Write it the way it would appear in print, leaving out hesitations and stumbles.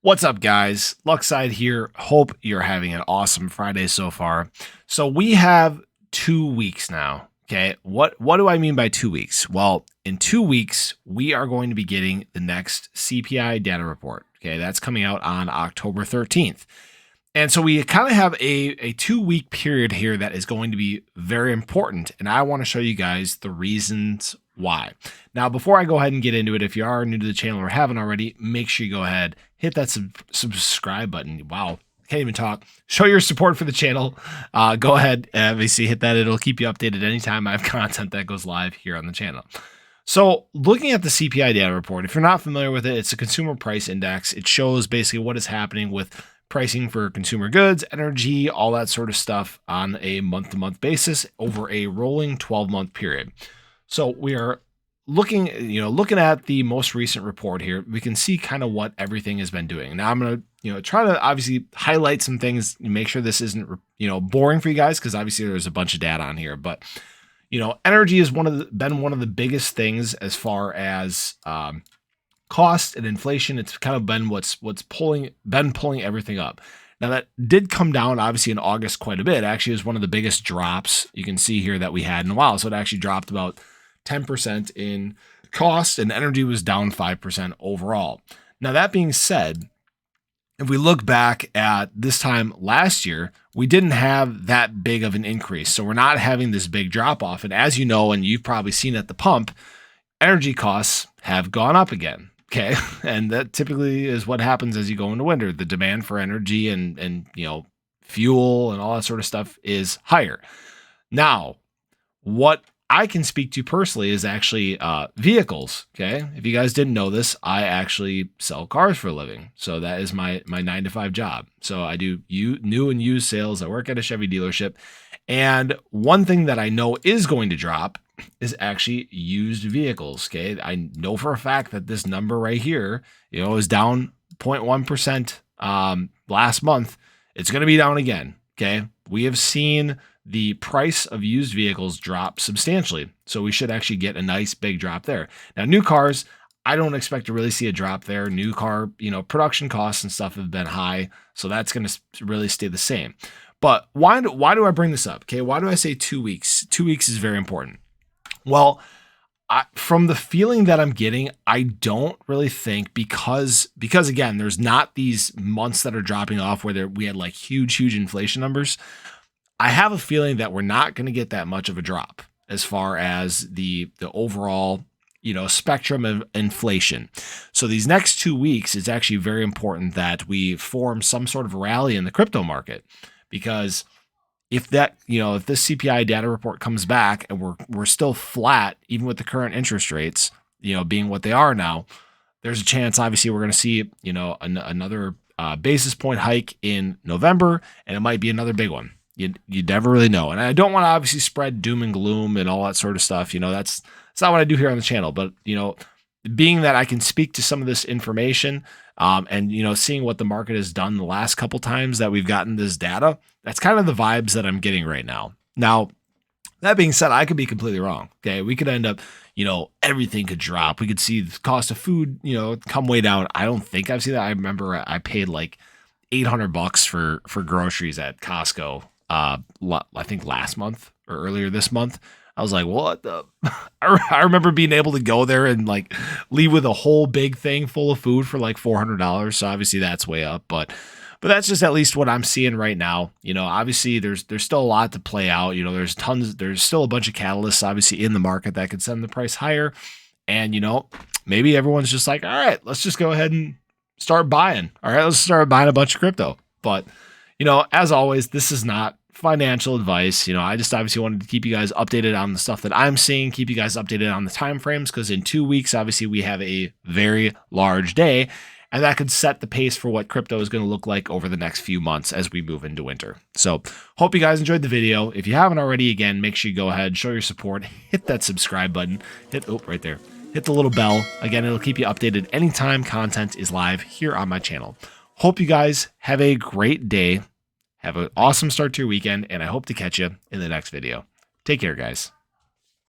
What's up, guys? Luckside here. Hope you're having an awesome Friday so far. So we have 2 weeks now. Okay, what do I mean by 2 weeks? Well, in 2 weeks, we are going to be getting the next CPI data report. Okay, that's coming out on October 13th. And so we kind of have a 2 week period here that is going to be very important. And I want to show you guys the reasons why. Now, before I go ahead and get into it, if you are new to the channel or haven't already, make sure you go ahead, hit that subscribe button. Wow, can't even talk. Show your support for the channel. Go ahead, obviously hit that. It'll keep you updated anytime I have content that goes live here on the channel. So looking at the CPI data report, if you're not familiar with it, it's a consumer price index. It shows basically what is happening with pricing for consumer goods, energy, all that sort of stuff on a month-to-month basis over a rolling 12-month period. So we are looking at the most recent report here. We can see kind of what everything has been doing. Now I'm going to, try to obviously highlight some things, make sure this isn't, boring for you guys, because obviously there's a bunch of data on here, but energy is been one of the biggest things as far as cost and inflation. It's kind of been what's pulling everything up. Now that did come down obviously in August quite a bit. Actually, it was one of the biggest drops you can see here that we had in a while. So it actually dropped about 10% in cost, and energy was down 5% overall. Now that being said, if we look back at this time last year, we didn't have that big of an increase. So we're not having this big drop off. And as you know, and you've probably seen at the pump, energy costs have gone up again. Okay. And that typically is what happens as you go into winter. The demand for energy and fuel and all that sort of stuff is higher. Now, what I can speak to personally is actually vehicles. Okay. If you guys didn't know this, I actually sell cars for a living. So that is my 9-to-5 job. So I do new and used sales. I work at a Chevy dealership. And one thing that I know is going to drop is actually used vehicles. Okay. I know for a fact that this number right here, is down 0.1% last month. It's going to be down again. Okay. We have seen the price of used vehicles drop substantially. So we should actually get a nice big drop there. Now, new cars, I don't expect to really see a drop there. New car, production costs and stuff have been high. So that's going to really stay the same. But why do I bring this up? Okay. Why do I say 2 weeks? 2 weeks is very important. Well, from the feeling that I'm getting, I don't really think because again, there's not these months that are dropping off where we had like huge inflation numbers. I have a feeling that we're not going to get that much of a drop as far as the overall, spectrum of inflation. So these next 2 weeks, it's actually very important that we form some sort of rally in the crypto market, because if this CPI data report comes back and we're still flat, even with the current interest rates, being what they are now, there's a chance, obviously, we're going to see, another basis point hike in November, and it might be another big one. You never really know. And I don't want to obviously spread doom and gloom and all that sort of stuff. That's not what I do here on the channel. But, being that I can speak to some of this information and, seeing what the market has done the last couple times that we've gotten this data, that's kind of the vibes that I'm getting right now. Now, that being said, I could be completely wrong. Okay. We could end up, everything could drop. We could see the cost of food, come way down. I don't think I've seen that. I remember I paid like $800 for groceries at Costco. I think last month or earlier this month. I was like, what the? I remember being able to go there and like leave with a whole big thing full of food for like $400. So obviously that's way up, but that's just at least what I'm seeing right now. Obviously there's still a lot to play out. There's still a bunch of catalysts obviously in the market that could send the price higher. And, maybe everyone's just like, all right, let's just go ahead and start buying. All right, let's start buying a bunch of crypto. But, as always, this is not financial advice. I just obviously wanted to keep you guys updated on the stuff that I'm seeing, keep you guys updated on the time frames, because in 2 weeks, obviously, we have a very large day, and that could set the pace for what crypto is going to look like over the next few months as we move into winter. So hope you guys enjoyed the video. If you haven't already, again, make sure you go ahead, show your support, hit that subscribe button, right there. Hit the little bell. Again, it'll keep you updated anytime content is live here on my channel. Hope you guys have a great day. Have an awesome start to your weekend, and I hope to catch you in the next video. Take care, guys.